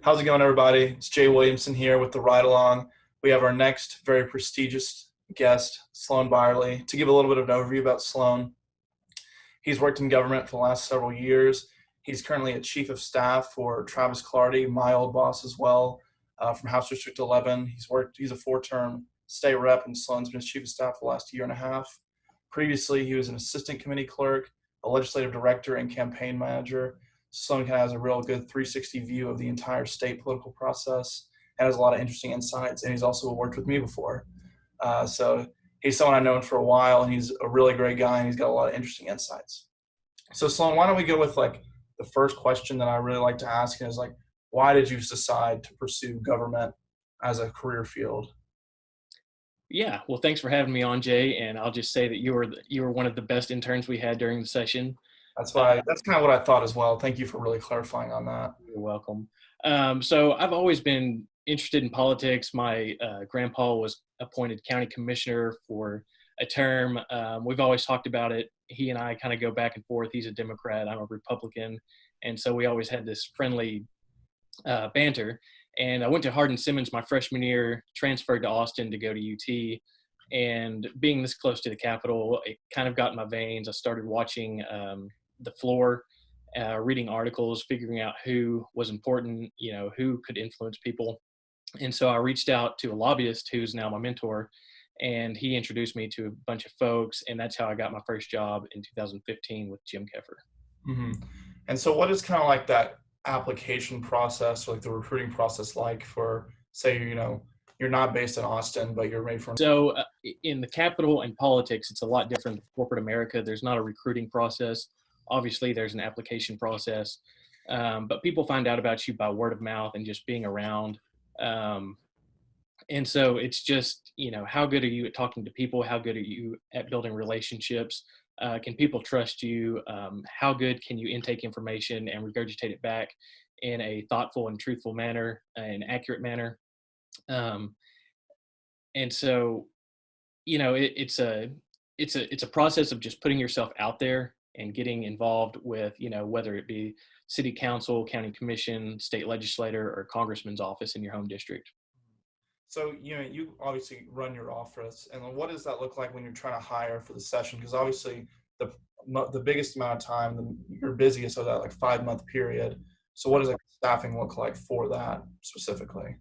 How's it going, everybody? It's Jay Williamson here with the Ride Along. We have our next very prestigious guest, Sloan Byerly. To give a little bit of an overview about Sloan, he's worked in government for the last several years. He's currently a chief of staff for Travis Clardy, my old boss as well, from House District 11. He's a four-term state rep, and Sloan's been his chief of staff for the last year and a half. Previously, he was an assistant committee clerk, a legislative director, and campaign manager. Sloan has a real good 360 view of the entire state political process and has a lot of interesting insights. And he's also worked with me before. So he's someone I've known for a while, and he's a really great guy, and he's got a lot of interesting insights. So Sloan, why don't we go with the first question that I really like to ask is why did you decide to pursue government as a career field? Yeah, well, thanks for having me on, Jay. And I'll just say that you were one of the best interns we had during the session. That's kind of what I thought as well. Thank you for really clarifying on that. You're welcome. So I've always been interested in politics. My grandpa was appointed county commissioner for a term. We've always talked about it. He and I kind of go back and forth. He's a Democrat, I'm a Republican, and so we always had this friendly banter. And I went to Hardin-Simmons my freshman year, transferred to Austin to go to UT. And being this close to the Capitol, it kind of got in my veins. I started watching the floor, reading articles, figuring out who was important, who could influence people. And so I reached out to a lobbyist who's now my mentor, and he introduced me to a bunch of folks. And that's how I got my first job in 2015 with Jim Keffer. Mm-hmm. And so what is kind of that application process, or the recruiting process for, say, you're not based in Austin, but you're made from. So in the Capitol and politics, it's a lot different than corporate America. There's not a recruiting process. Obviously, there's an application process, but people find out about you by word of mouth and just being around. And so it's just, how good are you at talking to people? How good are you at building relationships? Can people trust you? How good can you intake information and regurgitate it back in a thoughtful and truthful manner, an accurate manner? And so, it's a process of just putting yourself out there and getting involved with, whether it be city council, county commission, state legislator, or congressman's office in your home district. So, you obviously run your office, and what does that look like when you're trying to hire for the session? Because obviously the biggest amount of time, you're busiest of that 5-month period. So what does staffing look like for that specifically?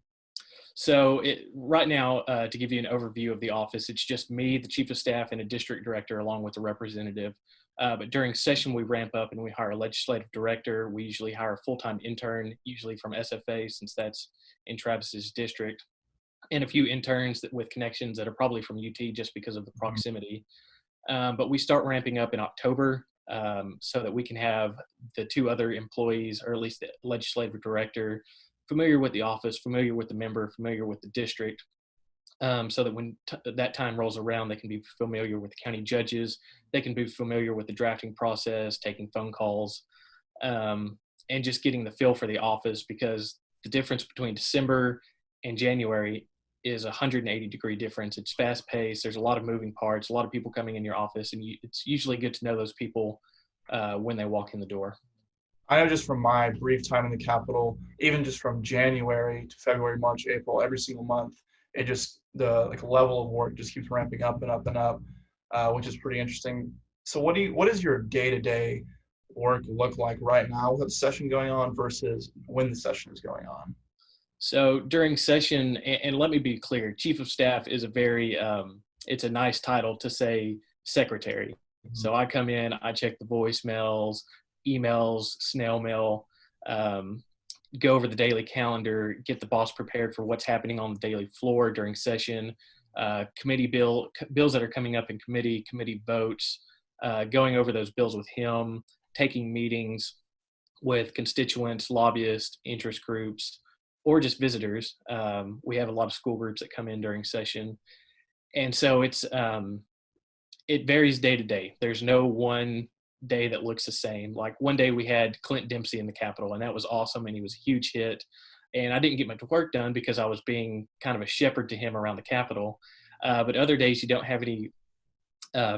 So right now, to give you an overview of the office, it's just me, the chief of staff, and a district director along with a representative. But during session, we ramp up and we hire a legislative director. We usually hire a full-time intern, usually from SFA, since that's in Travis's district, and a few interns with connections that are probably from UT just because of the proximity. But we start ramping up in October so that we can have the two other employees, or at least the legislative director, familiar with the office, familiar with the member, familiar with the district, so that when that time rolls around, they can be familiar with the county judges, they can be familiar with the drafting process, taking phone calls, and just getting the feel for the office, because the difference between December and January is a 180-degree difference. It's fast-paced. There's a lot of moving parts, a lot of people coming in your office, and it's usually good to know those people when they walk in the door. I know just from my brief time in the Capitol, even just from January to February, March, April, every single month, it just the level of work just keeps ramping up and up and up, which is pretty interesting. So what does your day-to-day work look like right now with the session going on versus when the session is going on? So during session, and let me be clear, chief of staff is it's a nice title to say secretary. Mm-hmm. So I come in, I check the voicemails, emails, snail mail, go over the daily calendar, get the boss prepared for what's happening on the daily floor during session, committee bills that are coming up in committee votes, going over those bills with him, taking meetings with constituents, lobbyists, interest groups, or just visitors. We have a lot of school groups that come in during session. And so it varies day to day. There's no one day that looks the same. Like one day we had Clint Dempsey in the Capitol, and that was awesome, and he was a huge hit. And I didn't get much work done because I was being kind of a shepherd to him around the Capitol. But other days you don't have any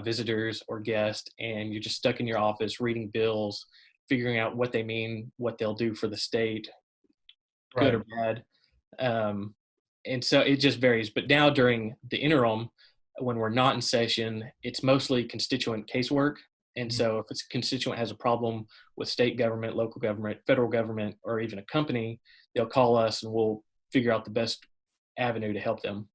visitors or guests, and you're just stuck in your office reading bills, figuring out what they mean, what they'll do for the state. good Right. or bad. Um, and so it just varies. But now during the interim, when we're not in session, it's mostly constituent casework. And Mhm. so if a constituent has a problem with state government, local government, federal government, or even a company, they'll call us and we'll figure out the best avenue to help them.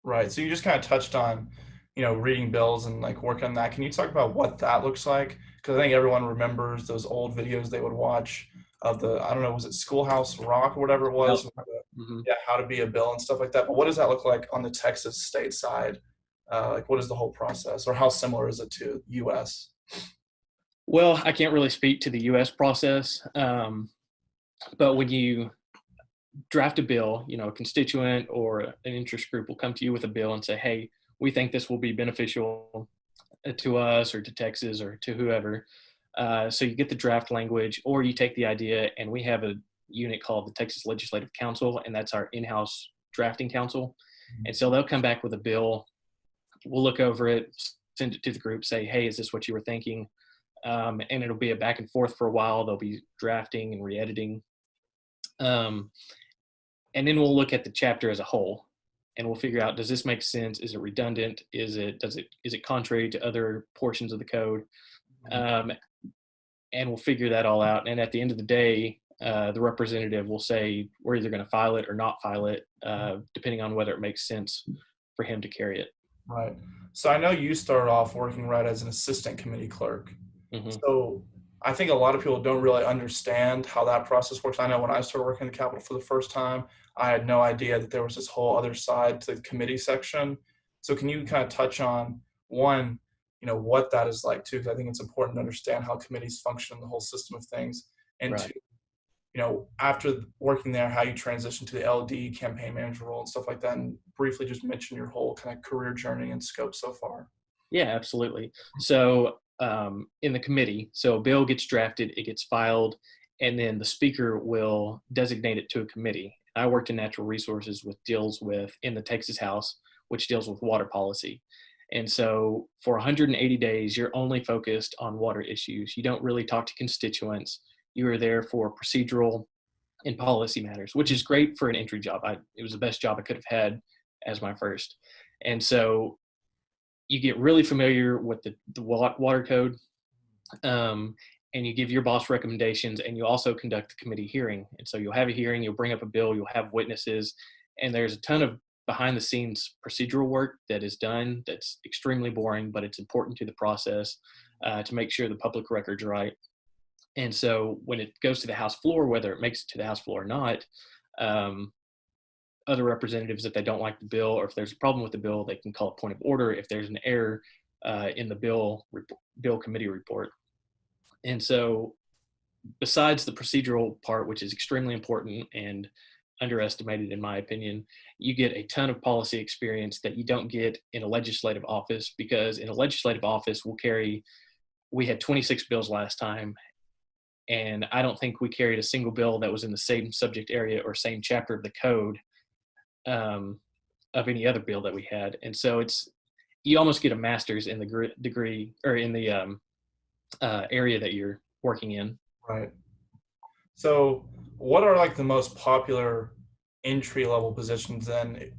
Right. So you just kind of touched on, reading bills and like working on that. Can you talk about what that looks like? Because I think everyone remembers those old videos they would watch of the, I don't know, was it Schoolhouse Rock or whatever it Yep. was? hmm Yeah, how to be a bill and stuff like that. But what does that look like on the Texas state side? Like, what is the whole process, or how similar is it to U.S.? Well, I can't really speak to the U.S. process, but when you draft a bill, a constituent or an interest group will come to you with a bill and say, hey, we think this will be beneficial to us or to Texas or to whoever. So you get the draft language, or you take the idea, and we have a unit called the Texas Legislative Council, and that's our in-house drafting council. And so they'll come back with a bill. We'll look over it, send it to the group, say, hey, is this what you were thinking? And it'll be a back and forth for a while. They'll be drafting and re-editing. Um, and then we'll look at the chapter as a whole, and we'll figure out, does this make sense? Is it redundant? Is it contrary to other portions of the code? Um, and we'll figure that all out. And at the end of the day, the representative will say we're either going to file it or not file it, depending on whether it makes sense for him to carry it. Right. So I know you started off working right as an assistant committee clerk. hmm So I think a lot of people don't really understand how that process works. I know when I started working in the Capitol for the first time, I had no idea that there was this whole other side to the committee section. So can you kind of touch on one, what that is like too? Because I think it's important to understand how committees function, the whole system of things, and two, Right. after working there, how you transition to the LD campaign manager role and stuff like that, and briefly just mention your whole kind of career journey and scope so far. Yeah, absolutely. So in the committee, so a bill gets drafted, it gets filed, and then the speaker will designate it to a committee. I worked in natural resources, which deals with in the Texas House, which deals with water policy. And so for 180 days, you're only focused on water issues. You don't really talk to constituents. You are there for procedural and policy matters, which is great for an entry job. It was the best job I could have had as my first. And so you get really familiar with the water code, um, and you give your boss recommendations, and you also conduct the committee hearing. And so you'll have a hearing, you'll bring up a bill, you'll have witnesses, and there's a ton of behind the scenes procedural work that is done that's extremely boring, but it's important to the process, to make sure the public record's right. And so when it goes to the House floor, whether it makes it to the House floor or not, um, other representatives, if they don't like the bill or if there's a problem with the bill, they can call a point of order if there's an error in the bill committee report. And so besides the procedural part, which is extremely important and underestimated in my opinion, you get a ton of policy experience that you don't get in a legislative office, because in a legislative office we had 26 bills last time, and I don't think we carried a single bill that was in the same subject area or same chapter of the code, um, of any other bill that we had. And so you almost get a master's in the degree, or in the area that you're working in. Right. So, what are like the most popular entry level positions then?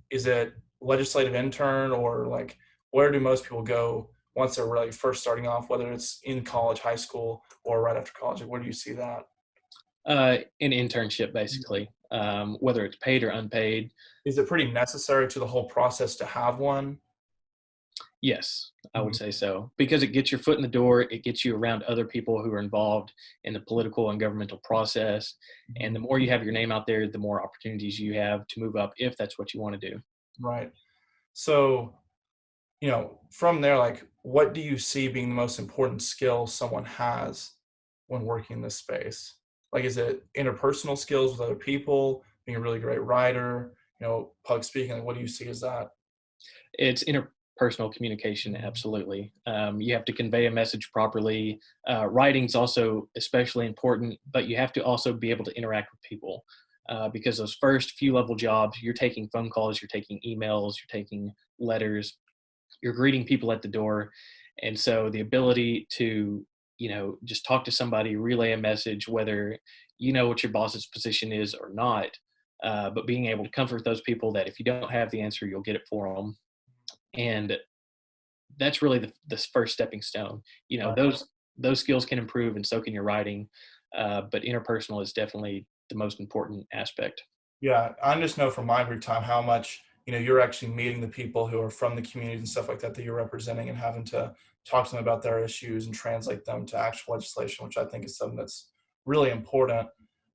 Is it legislative intern, or like where do most people go once they're really first starting off, whether it's in college, high school, or right after college? Like, where do you see that? An internship, basically, whether it's paid or unpaid. Is it pretty necessary to the whole process to have one? Yes, I would Mhm. say so, because it gets your foot in the door. It gets you around other people who are involved in the political and governmental process. And the more you have your name out there, the more opportunities you have to move up if that's what you want to do. Right. So, from there, like, what do you see being the most important skill someone has when working in this space? Like, is it interpersonal skills with other people, being a really great writer, public speaking? Like, what do you see as that? It's interpersonal communication, absolutely. You have to convey a message properly. Writing's also especially important, but you have to also be able to interact with people, because those first few level jobs, you're taking phone calls, you're taking emails, you're taking letters, you're greeting people at the door. And so the ability to just talk to somebody, relay a message, whether you know what your boss's position is or not, but being able to comfort those people that if you don't have the answer, you'll get it for them. And that's really the first stepping stone. Right. Those skills can improve, and so can your writing. But interpersonal is definitely the most important aspect. Yeah, I just know from my brief time how much you're actually meeting the people who are from the communities and stuff like that that you're representing, and having to talk to them about their issues and translate them to actual legislation, which I think is something that's really important.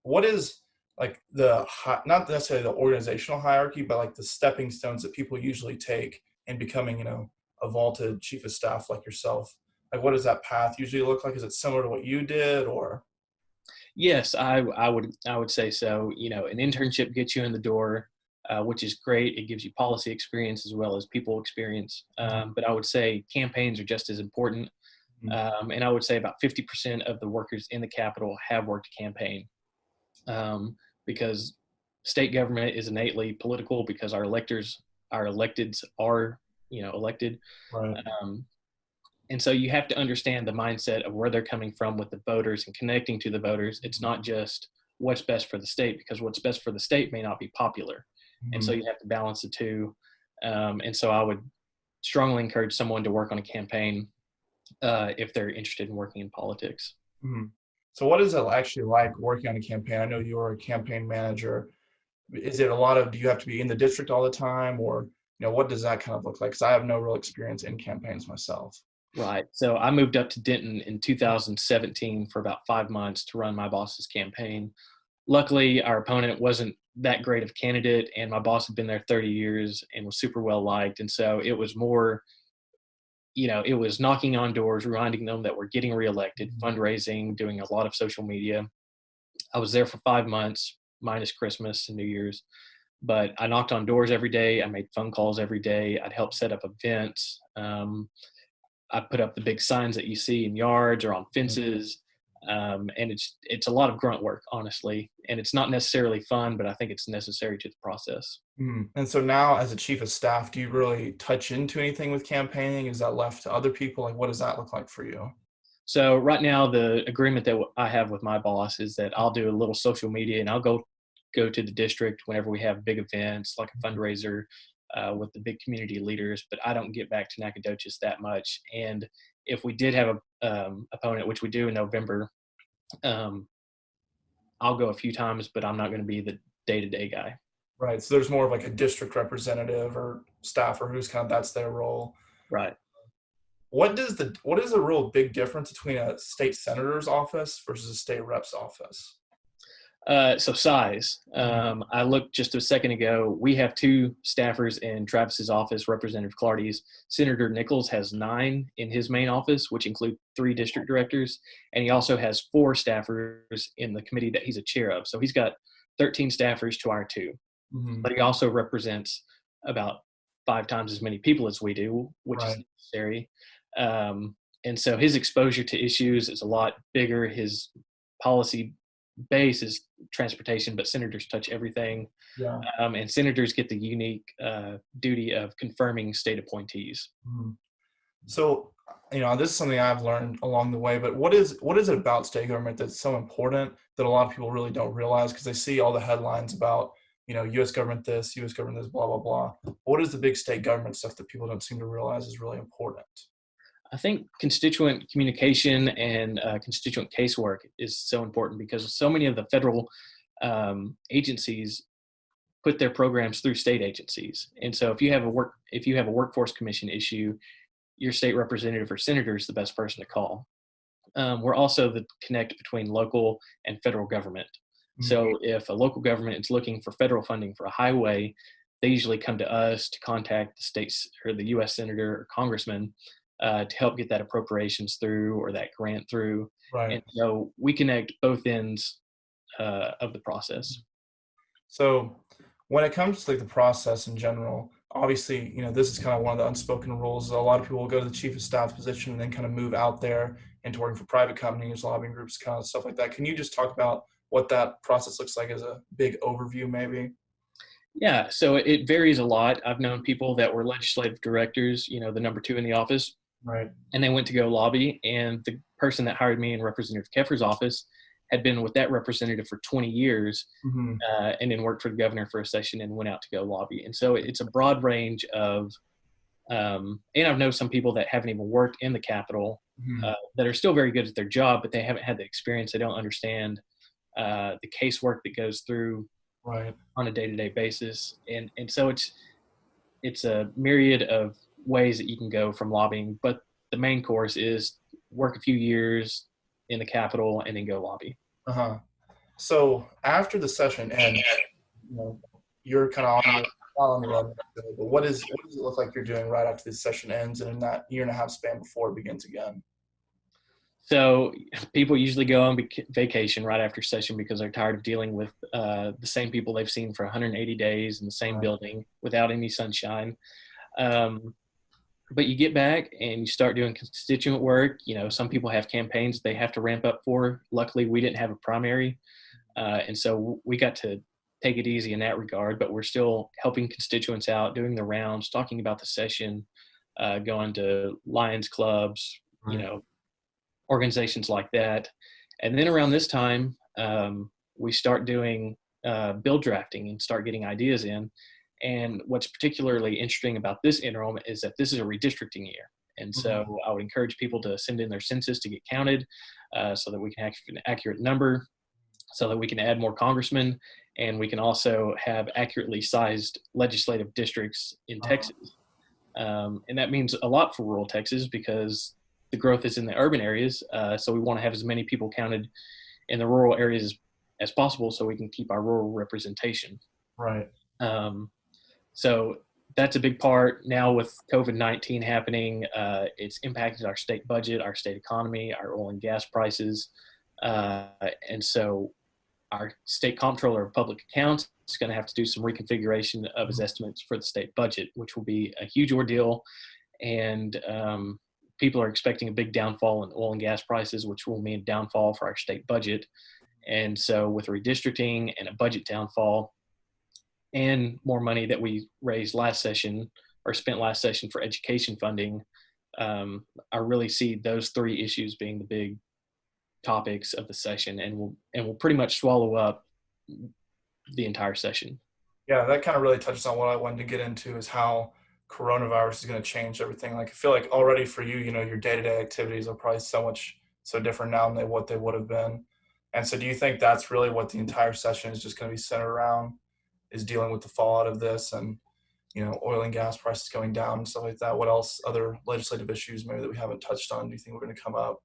What is like not necessarily the organizational hierarchy, but like the stepping stones that people usually take in becoming a vaulted chief of staff like yourself? Like, what does that path usually look like? Is it similar to what you did, or? Yes, I would say so. An internship gets you in the door, which is great. It gives you policy experience as well as people experience. But I would say campaigns are just as important. Mhm. And I would say about 50% of the workers in the Capitol have worked a campaign, because state government is innately political because our electeds are, elected. Right. Um, and so you have to understand the mindset of where they're coming from with the voters and connecting to the voters. It's not just what's best for the state, because what's best for the state may not be popular. And so Mhm. you have to balance the two. And so I would strongly encourage someone to work on a campaign if they're interested in working in politics. Mhm. So what is it actually like working on a campaign? I know you're a campaign manager. Is it a lot of, do you have to be in the district all the time, or, what does that kind of look like? Because I have no real experience in campaigns myself. Right. So I moved up to Denton in 2017 for about 5 months to run my boss's campaign. Luckily, our opponent wasn't that great of a candidate, and my boss had been there 30 years and was super well liked. And so it was more, it was knocking on doors, reminding them that we're getting reelected, fundraising, doing a lot of social media. I was there for 5 months, minus Christmas and New Year's. But I knocked on doors every day. I made phone calls every day. I'd help set up events. I put up the big signs that you see in yards or on fences. And it's a lot of grunt work, honestly. And it's not necessarily fun, but I think it's necessary to the process. And so now, as a chief of staff, do you really touch into anything with campaigning? Is that left to other people? Like, what does that look like for you? So right now, the agreement that I have with my boss is that I'll do a little social media, and I'll go to the district whenever we have big events like a fundraiser with the big community leaders. But I don't get back to Nacogdoches that much. And if we did have a opponent, which we do in November, um, I'll go a few times, but I'm not going to be the day-to-day guy. Right. So there's more of like a district representative or staffer who's kind of, that's their role. Right. What is the real big difference between a state senator's office versus a state rep's office? So size. I looked just a second ago. We have two staffers in Travis's office, Representative Clardy's. Senator Nichols has 9 in his main office, which include 3 district directors. And he also has 4 staffers in the committee that he's a chair of. So he's got 13 staffers to our 2. Mm-hmm. But he also represents about 5 times as many people as we do, which is Right. necessary. And so his exposure to issues is a lot bigger. His policy base is transportation, but senators touch everything. Yeah. And senators get the unique duty of confirming state appointees. Mhm. So, this is something I've learned along the way, but what is it about state government that's so important that a lot of people really don't realize, because they see all the headlines about, U.S. government this, U.S. government this, blah, blah, blah. What is the big state government stuff that people don't seem to realize is really important? I think constituent communication and constituent casework is so important because so many of the federal agencies put their programs through state agencies. And so if you have a workforce commission issue, your state representative or senator is the best person to call. We're also the connect between local and federal government. Mhm. So if a local government is looking for federal funding for a highway, they usually come to us to contact the states or the U.S. senator or congressman to help get that appropriations through or that grant through. Right. And so we connect both ends of the process. So when it comes to like the process in general, obviously, this is kind of one of the unspoken rules. A lot of people will go to the chief of staff position and then kind of move out there into working for private companies, lobbying groups, kind of stuff like that. Can you just talk about what that process looks like as a big overview, maybe? Yeah, so it varies a lot. I've known people that were legislative directors, the number 2 in the office, Right. and they went to go lobby, and the person that hired me in Representative Keffer's office had been with that representative for 20 years, Mm-hmm. and then worked for the governor for a session and went out to go lobby. And so it's a broad range of, and I've known some people that haven't even worked in the Capitol, Mm-hmm. that are still very good at their job, but they haven't had the experience. They don't understand the casework that goes through Right. on a day-to-day basis. And so it's a myriad of ways that you can go from lobbying, but the main course is work a few years in the Capitol and then go lobby. Uh-huh. So after the session ends, you know, you're kind of on the run. But what does it look like you're doing right after this session ends and in that year and a half span before it begins again? So people usually go on vacation right after session because they're tired of dealing with the same people they've seen for 180 days in the same Right. building without any sunshine. But you get back and you start doing constituent work. Some people have campaigns they have to ramp up for. Luckily, we didn't have a primary. And so we got to take it easy in that regard, but we're still helping constituents out, doing the rounds, talking about the session, going to Lions clubs, Right. organizations like that. And then around this time, we start doing bill drafting and start getting ideas in. And what's particularly interesting about this interim is that this is a redistricting year. And so I would encourage people to send in their census to get counted, so that we can have an accurate number, so that we can add more congressmen, and we can also have accurately sized legislative districts in Texas. And that means a lot for rural Texas because the growth is in the urban areas. So we want to have as many people counted in the rural areas as possible so we can keep our rural representation. Right. So that's a big part. Now with COVID-19 happening, it's impacted our state budget, our state economy, our oil and gas prices. And so our state comptroller of public accounts is going to have to do some reconfiguration of his estimates for the state budget, which will be a huge ordeal. And people are expecting a big downfall in oil and gas prices, which will mean downfall for our state budget. And so with redistricting and a budget downfall and more money that we raised last session or spent last session for education funding, I really see those three issues being the big topics of the session, and will pretty much swallow up the entire session. Yeah, that kind of really touches on what I wanted to get into is how coronavirus is going to change everything. Like I feel like already for you, your day-to-day activities are probably so different now than what they would have been. And so do you think that's really what the entire session is just going to be centered around, is dealing with the fallout of this and, oil and gas prices going down and stuff like that? What else, other legislative issues maybe that we haven't touched on, do you think we're going to come up?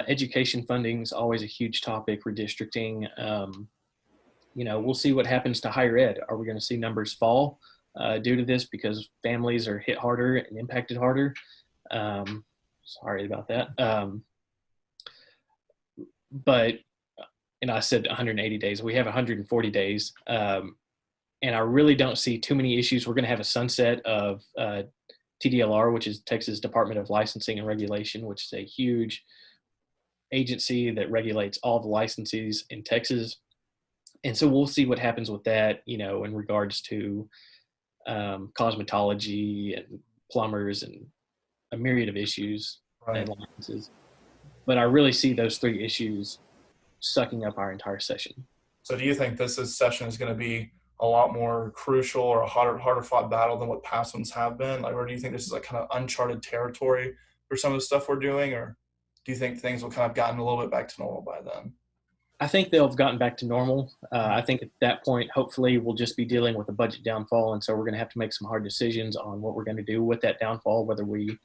Education funding is always a huge topic, redistricting. We'll see what happens to higher ed. Are we going to see numbers fall due to this because families are hit harder and impacted harder? Sorry about that. But I said 180 days. We have 140 days. And I really don't see too many issues. We're going to have a sunset of TDLR, which is Texas Department of Licensing and Regulation, which is a huge agency that regulates all the licensees in Texas. And so we'll see what happens with that, in regards to cosmetology and plumbers and a myriad of issues and licenses. But I really see those three issues sucking up our entire session. So do you think session is going to be a lot more crucial or a harder fought battle than what past ones have been? Or do you think this is like kind of uncharted territory for some of the stuff we're doing? Or do you think things will kind of gotten a little bit back to normal by then? I think they'll have gotten back to normal. I think at that point, hopefully, we'll just be dealing with a budget downfall. And so we're going to have to make some hard decisions on what we're going to do with that downfall, whether we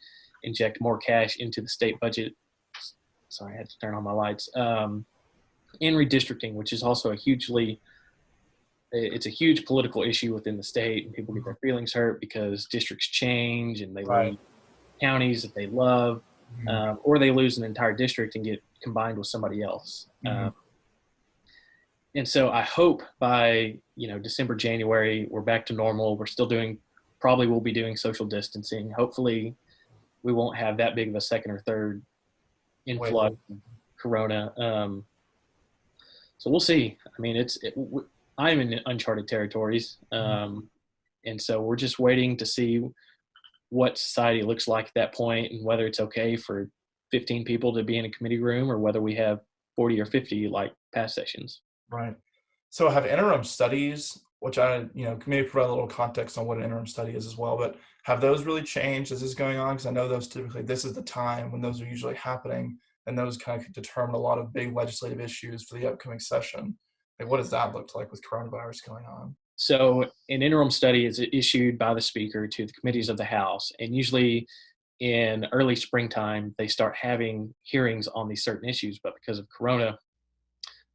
inject more cash into the state budget. Sorry, I had to turn on my lights. In redistricting, which is also it's a huge political issue within the state, and people get their feelings hurt because districts change and they leave counties that they love, or they lose an entire district and get combined with somebody else. And so I hope by, December, January, we're back to normal. We're still we'll be doing social distancing. Hopefully we won't have that big of a second or third influx of corona. So we'll see. I mean, I'm in uncharted territories. And so we're just waiting to see what society looks like at that point and whether it's okay for 15 people to be in a committee room or whether we have 40 or 50 like past sessions. Right. So have interim studies, which can maybe provide a little context on what an interim study is as well, but have those really changed as this is going on? Because I know those typically, this is the time when those are usually happening, and those kind of determine a lot of big legislative issues for the upcoming session. Like, what does that look like with coronavirus going on? So an interim study is issued by the speaker to the committees of the House, and usually in early springtime, they start having hearings on these certain issues, but because of Corona,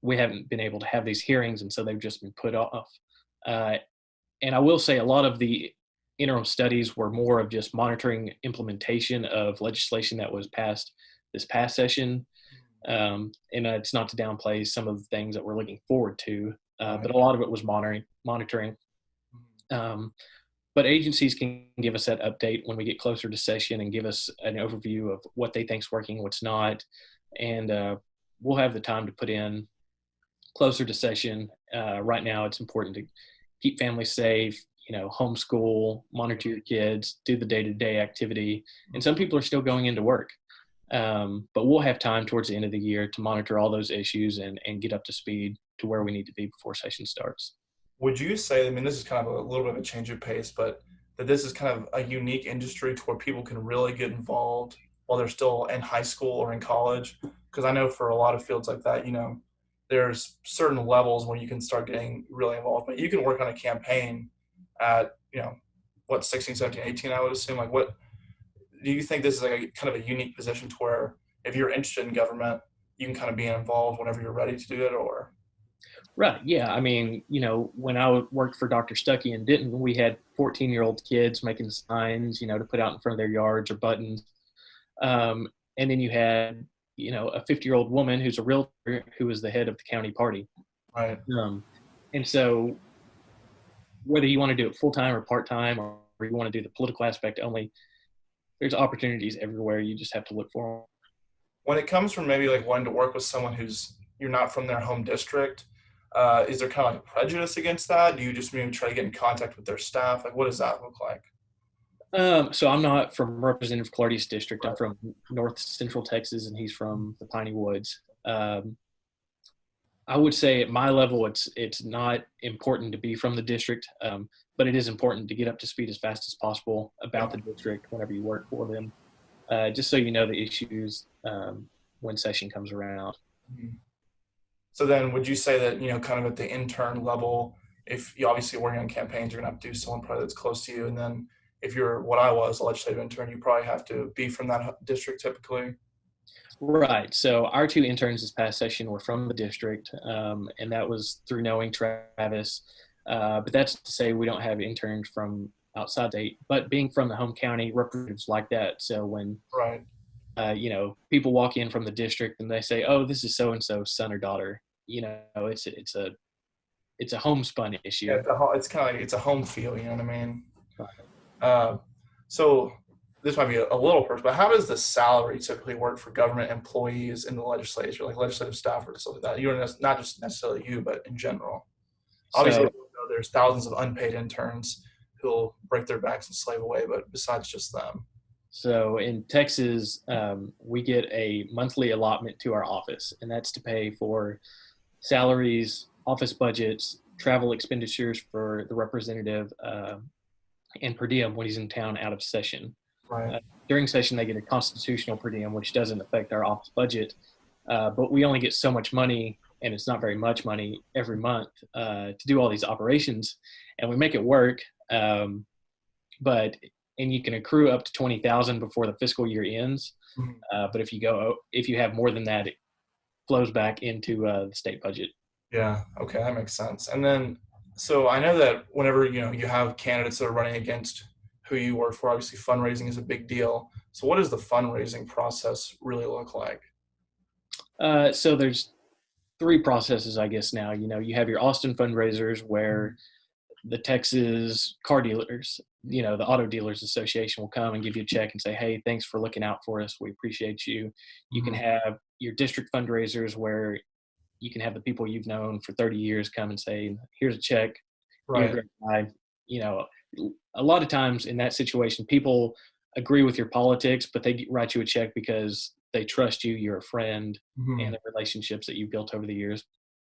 we haven't been able to have these hearings, and so they've just been put off. Uh, and I will say a lot of the interim studies were more of just monitoring implementation of legislation that was passed this past session. And it's not to downplay some of the things that we're looking forward to, but a lot of it was monitoring. But agencies can give us that update when we get closer to session and give us an overview of what they think's working, what's not, and we'll have the time to put in closer to session. Right now, it's important to keep families safe, homeschool, monitor your kids, do the day-to-day activity. And some people are still going into work. But we'll have time towards the end of the year to monitor all those issues and get up to speed to where we need to be before session starts. Would you say, I mean, this is kind of a little bit of a change of pace, but that this is kind of a unique industry to where people can really get involved while they're still in high school or in college? Because I know for a lot of fields like that, there's certain levels where you can start getting really involved, but you can work on a campaign at, 16, 17, 18, I would assume. Like, what do you think this is like a kind of a unique position to where if you're interested in government, you can kind of be involved whenever you're ready to do it, or? Right. Yeah. I mean, when I worked for Dr. Stuckey in Denton, we had 14-year-old kids making signs, to put out in front of their yards or buttons. And then you had, a 50-year-old woman who's a realtor who was the head of the county party. Right. And so whether you want to do it full-time or part-time, or you want to do the political aspect only, there's opportunities everywhere. You just have to look for them. When it comes from maybe like wanting to work with someone you're not from their home district, is there kind of like a prejudice against that? Do you just maybe try to get in contact with their staff? Like, what does that look like? So I'm not from Representative Clardy's district. I'm from North Central Texas, and he's from the Piney Woods. I would say at my level, it's not important to be from the district, but it is important to get up to speed as fast as possible about the district whenever you work for them, just so you know the issues when session comes around. Mm-hmm. So then would you say that, kind of at the intern level, if you obviously working on campaigns, you're going to have to do someone probably that's close to you. And then if you're what I was, a legislative intern, you probably have to be from that district typically. Right. So our two interns this past session were from the district, and that was through knowing Travis. But that's to say we don't have interns from outside state, but being from the home county, representatives like that. So when Right. People walk in from the district and they say, "Oh, this is so-and-so's son or daughter," it's a homespun issue. Yeah, it's kind of like it's a home feel, you know what I mean? Right. So this might be a little personal, but how does the salary typically work for government employees in the legislature, like legislative staff or stuff like that? You're not just necessarily you, but in general. Obviously, there's thousands of unpaid interns who'll break their backs and slave away, but besides just them. So in Texas, we get a monthly allotment to our office, and that's to pay for salaries, office budgets, travel expenditures for the representative, and per diem when he's in town out of session. Right. During session, they get a constitutional per diem, which doesn't affect our office budget, but we only get so much money, and it's not very much money every month to do all these operations, and we make it work. And you can accrue up to 20,000 before the fiscal year ends. Mm-hmm. But if you have more than that, it flows back into the state budget. Yeah. Okay. That makes sense. And then, so I know that whenever, you have candidates that are running against who you work for, obviously fundraising is a big deal. So what does the fundraising process really look like? So there's three processes, I guess, now. You have your Austin fundraisers where the Texas car dealers, the Auto Dealers Association will come and give you a check and say, "Hey, thanks for looking out for us. We appreciate you." You can have your district fundraisers where you can have the people you've known for 30 years come and say, "Here's a check." Right. A lot of times in that situation, people agree with your politics, but they write you a check because they trust you, you're a friend, and Hmm. the relationships that you've built over the years.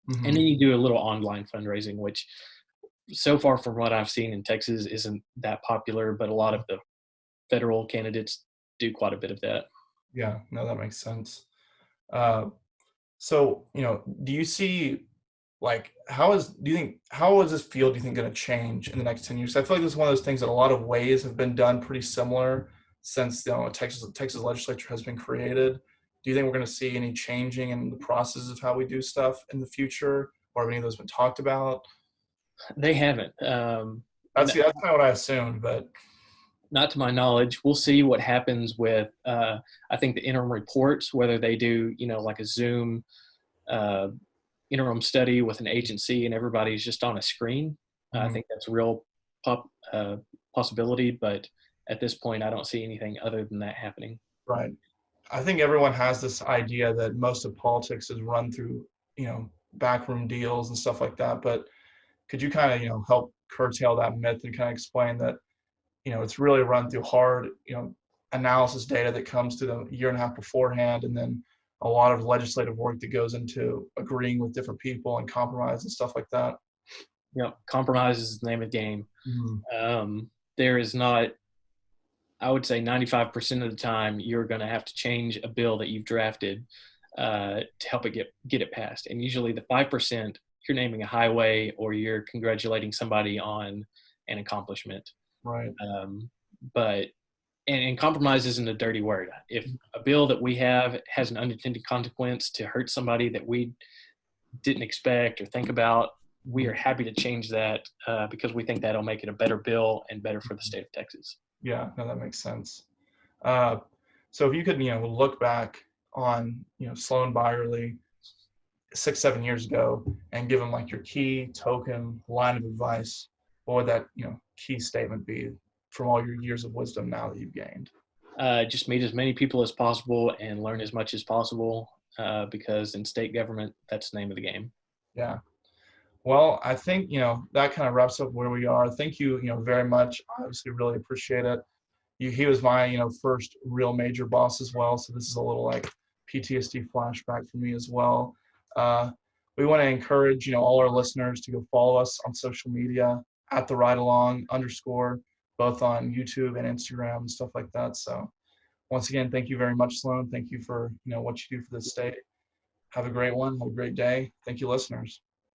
And Hmm. then you do a little online fundraising, which so far from what I've seen in Texas isn't that popular, but a lot of the federal candidates do quite a bit of that. Yeah, no, that makes sense. Uh, so, do you see like how is this field do you think going to change in the next 10 years? I feel like this is one of those things that a lot of ways have been done pretty similar since Texas legislature has been created. Do you think we're going to see any changing in the process of how we do stuff in the future, or have any of those been talked about? They haven't. That's kind of what I assumed, but Not to my knowledge. We'll see what happens with, I think, the interim reports, whether they do, like a Zoom uh, interim study with an agency and everybody's just on a screen. I mhm, think that's a real possibility, but at this point, I don't see anything other than that happening. right. I think everyone has this idea that most of politics is run through, backroom deals and stuff like that. But could you kind of, help curtail that myth and kind of explain that, it's really run through hard, analysis data that comes to the year and a half beforehand, and then a lot of legislative work that goes into agreeing with different people and compromise and stuff like that. Compromise is the name of the game. Mhm. There is not, I would say 95% of the time, you're going to have to change a bill that you've drafted to help it get it passed. And usually the 5%, you're naming a highway or you're congratulating somebody on an accomplishment. Right. Um, but and compromise isn't a dirty word. If a bill that we have has an unintended consequence to hurt somebody that we didn't expect or think about, we Mhm. are happy to change that because we think that'll make it a better bill and better for the state of Texas. Yeah, no, that makes sense. Uh, so if you could, look back on, Sloan Byerly 6, 7 years ago and give them like your key token line of advice, what would that, key statement be from all your years of wisdom now that you've gained? Just meet as many people as possible and learn as much as possible because in state government, that's the name of the game. Yeah. Well, I think, that kind of wraps up where we are. Thank you, very much. I obviously really appreciate it. He was my, first real major boss as well. So this is a little like PTSD flashback for me as well. Uh, we want to encourage, all our listeners to go follow us on social media at the ride along _ both on YouTube and Instagram and stuff like that. So once again, thank you very much, Sloan. Thank you for, what you do for the state. Have a great one. Have a great day. Thank you, listeners.